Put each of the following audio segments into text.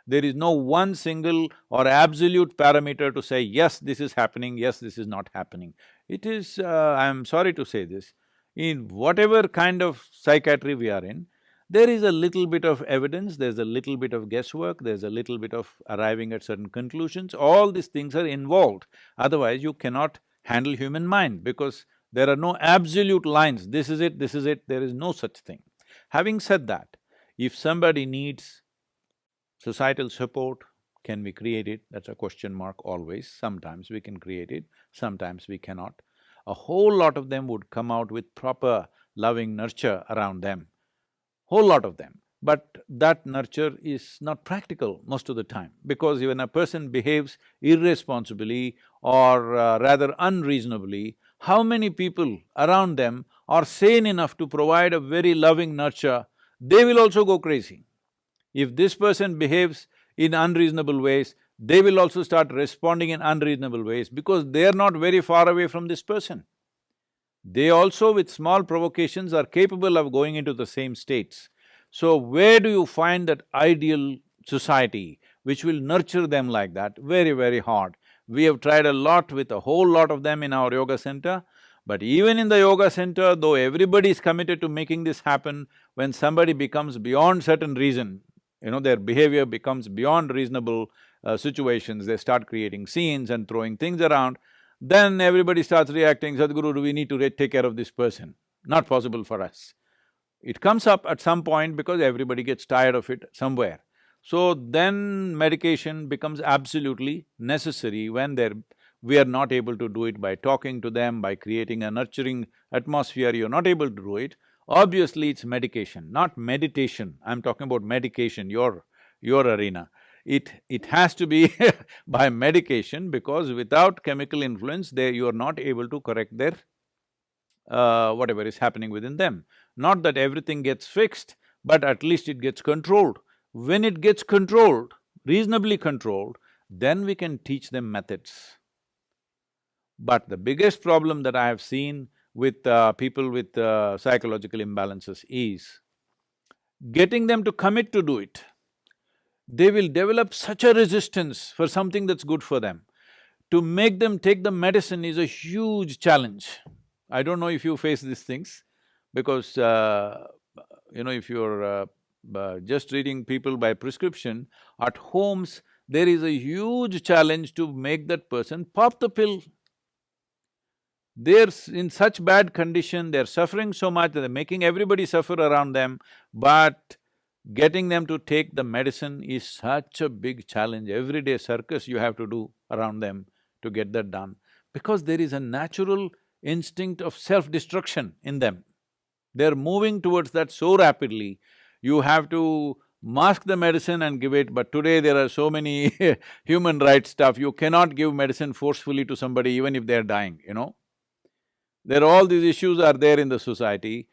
There is no one single or absolute parameter to say, yes, this is happening, yes, this is not happening. It is, I'm sorry to say this, in whatever kind of psychiatry we are in, there is a little bit of evidence, there's a little bit of guesswork, there's a little bit of arriving at certain conclusions, all these things are involved. Otherwise, you cannot handle human mind because there are no absolute lines, this is it, there is no such thing. Having said that, if somebody needs societal support, can we create it? That's a question mark always. Sometimes we can create it, sometimes we cannot. A whole lot of them would come out with proper loving nurture around them, whole lot of them. But that nurture is not practical most of the time, because when a person behaves irresponsibly or rather unreasonably, how many people around them are sane enough to provide a very loving nurture? They will also go crazy. If this person behaves in unreasonable ways, they will also start responding in unreasonable ways because they are not very far away from this person. They also, with small provocations, are capable of going into the same states. So where do you find that ideal society which will nurture them like that? Very, very hard. We have tried a lot with a whole lot of them in our yoga center, but even in the yoga center, though everybody is committed to making this happen, when somebody becomes beyond certain reason, their behavior becomes beyond reasonable situations, they start creating scenes and throwing things around, then everybody starts reacting, Sadhguru, do we need to take care of this person? Not possible for us. It comes up at some point because everybody gets tired of it somewhere. So then medication becomes absolutely necessary when we are not able to do it by talking to them, by creating a nurturing atmosphere, you're not able to do it. Obviously, it's medication, not meditation. I'm talking about medication, your arena. It has to be by medication, because without chemical influence, you are not able to correct their whatever is happening within them. Not that everything gets fixed, but at least it gets controlled. When it gets controlled, reasonably controlled, then we can teach them methods. But the biggest problem that I have seen with people with psychological imbalances is getting them to commit to do it. They will develop such a resistance for something that's good for them. To make them take the medicine is a huge challenge. I don't know if you face these things, because if you're just treating people by prescription, at homes there is a huge challenge to make that person pop the pill. They're in such bad condition, they're suffering so much, they're making everybody suffer around them, but getting them to take the medicine is such a big challenge. Everyday circus you have to do around them to get that done, because there is a natural instinct of self-destruction in them. They're moving towards that so rapidly, you have to mask the medicine and give it, but today there are so many human rights stuff, you cannot give medicine forcefully to somebody even if they're dying, There are all these issues are there in the society,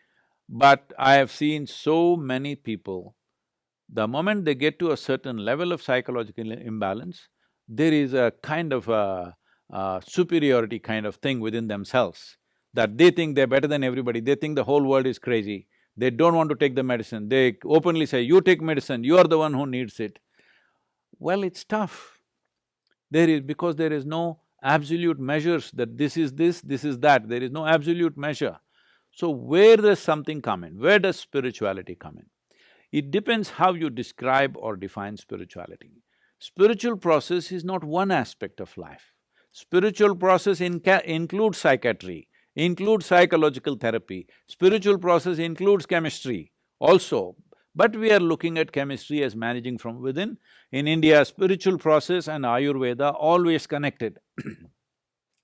but I have seen so many people, the moment they get to a certain level of psychological imbalance, there is a kind of a superiority kind of thing within themselves, that they think they're better than everybody, they think the whole world is crazy, they don't want to take the medicine, they openly say, you take medicine, you are the one who needs it. Well, it's tough. Because there is no absolute measures that this is that, there is no absolute measure. So where does something come in? Where does spirituality come in? It depends how you describe or define spirituality. Spiritual process is not one aspect of life. Spiritual process includes psychiatry, includes psychological therapy. Spiritual process includes chemistry also, but we are looking at chemistry as managing from within. In India, spiritual process and Ayurveda always connected.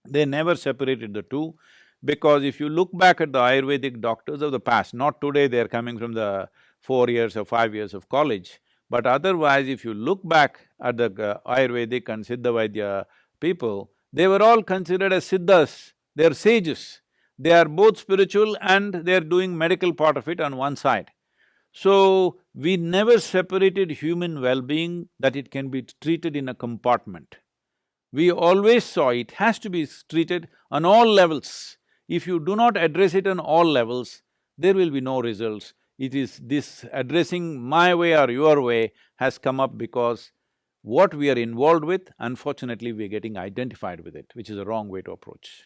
They never separated the two, because if you look back at the Ayurvedic doctors of the past, not today they're coming from the 4 years or 5 years of college, but otherwise if you look back at the Ayurvedic and Siddha Vaidya people, they were all considered as Siddhas, they're sages. They are both spiritual and they're doing medical part of it on one side. So, we never separated human well-being that it can be treated in a compartment. We always saw it has to be treated on all levels. If you do not address it on all levels, there will be no results. It is this addressing my way or your way has come up because What we are involved with, unfortunately, we are getting identified with it, which is a wrong way to approach.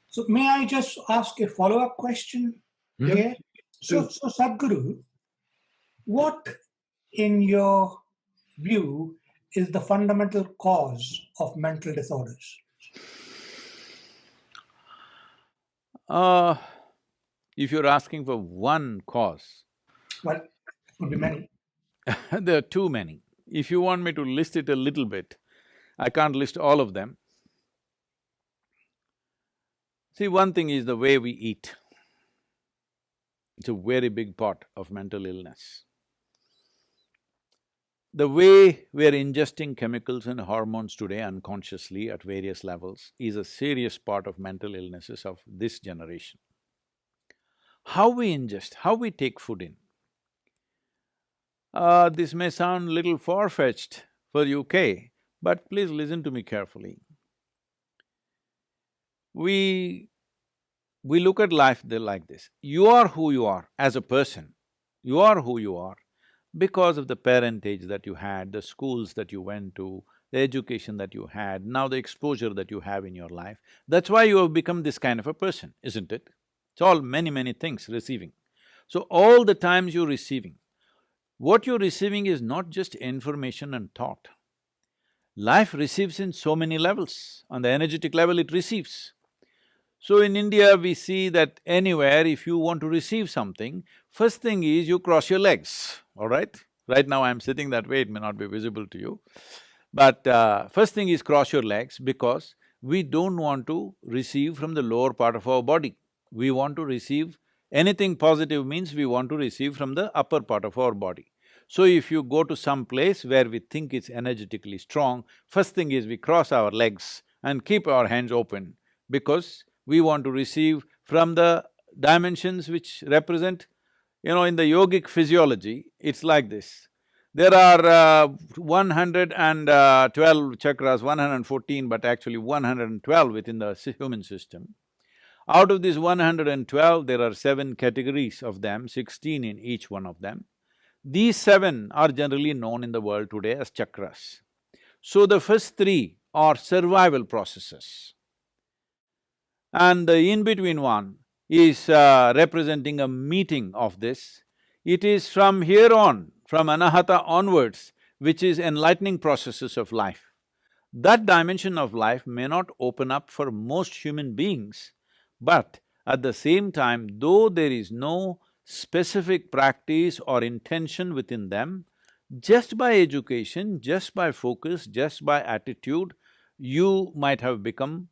So may I just ask a follow-up question here? So Sadhguru, what in your view is the fundamental cause of mental disorders? If you're asking for one cause, Well, it could be many. there are too many. If you want me to list it a little bit, I can't list all of them. See, one thing is the way we eat. It's a very big part of mental illness. The way we're ingesting chemicals and hormones today unconsciously at various levels is a serious part of mental illnesses of this generation. How we ingest, how we take food in. This may sound little far-fetched for UK, but please listen to me carefully. We look at life like this. You are who you are as a person. You are who you are because of the parentage that you had, the schools that you went to, the education that you had, now the exposure that you have in your life. That's why you have become this kind of a person, isn't it? It's all many things receiving. So all the times you're receiving, what you're receiving is not just information and thought. Life receives in so many levels. On the energetic level, it receives. So in India, we see that anywhere if you want to receive something, first thing is you cross your legs, all right? Right now I'm sitting that way, it may not be visible to you. But first thing is cross your legs because we don't want to receive from the lower part of our body. We want to receive… anything positive means we want to receive from the upper part of our body. So if you go to some place where we think it's energetically strong, first thing is we cross our legs and keep our hands open because we want to receive from the dimensions which represent… in the yogic physiology, it's like this. There are 112 chakras, 114, but actually 112 within the human system. Out of these 112, there are 7 categories of them, 16 in each one of them. These 7 are generally known in the world today as chakras. So the first 3 are survival processes. And the in-between one is representing a meeting of this. It is from here on, from anahata onwards, which is enlightening processes of life. That dimension of life may not open up for most human beings, but at the same time, though there is no specific practice or intention within them, just by education, just by focus, just by attitude, you might have become,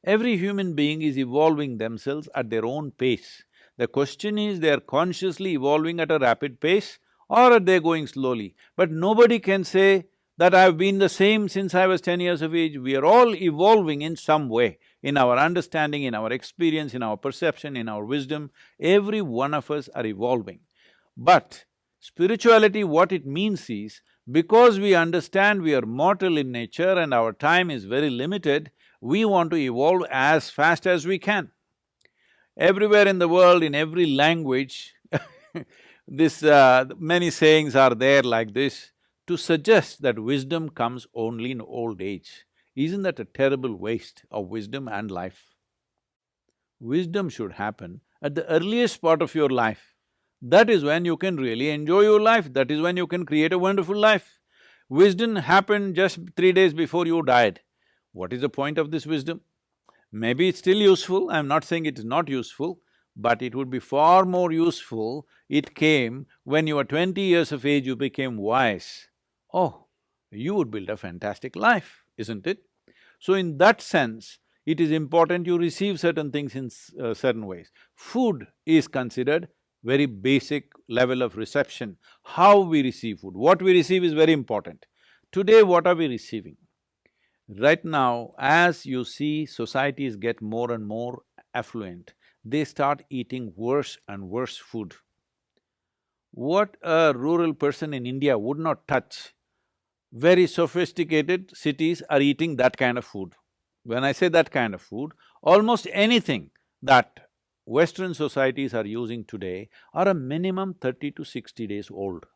every human being is evolving themselves at their own pace. The question is, they are consciously evolving at a rapid pace or are they going slowly? But nobody can say that I've been the same since I was 10 years of age. We are all evolving in some way, in our understanding, in our experience, in our perception, in our wisdom. Every one of us are evolving. But spirituality, what it means is, because we understand we are mortal in nature and our time is very limited, we want to evolve as fast as we can. Everywhere in the world, in every language, many sayings are there like this, to suggest that wisdom comes only in old age. Isn't that a terrible waste of wisdom and life? Wisdom should happen at the earliest part of your life. That is when you can really enjoy your life, that is when you can create a wonderful life. Wisdom happened just 3 days before you died. What is the point of this wisdom? Maybe it's still useful, I'm not saying it is not useful, but it would be far more useful, it came when you were 20 years of age, you became wise. Oh, you would build a fantastic life, isn't it? So in that sense, it is important you receive certain things in certain ways. Food is considered very basic level of reception. How we receive food, what we receive is very important. Today, what are we receiving? Right now, as you see societies get more and more affluent, they start eating worse and worse food. What a rural person in India would not touch, very sophisticated cities are eating that kind of food. When I say that kind of food, almost anything that Western societies are using today are a minimum 30 to 60 days old.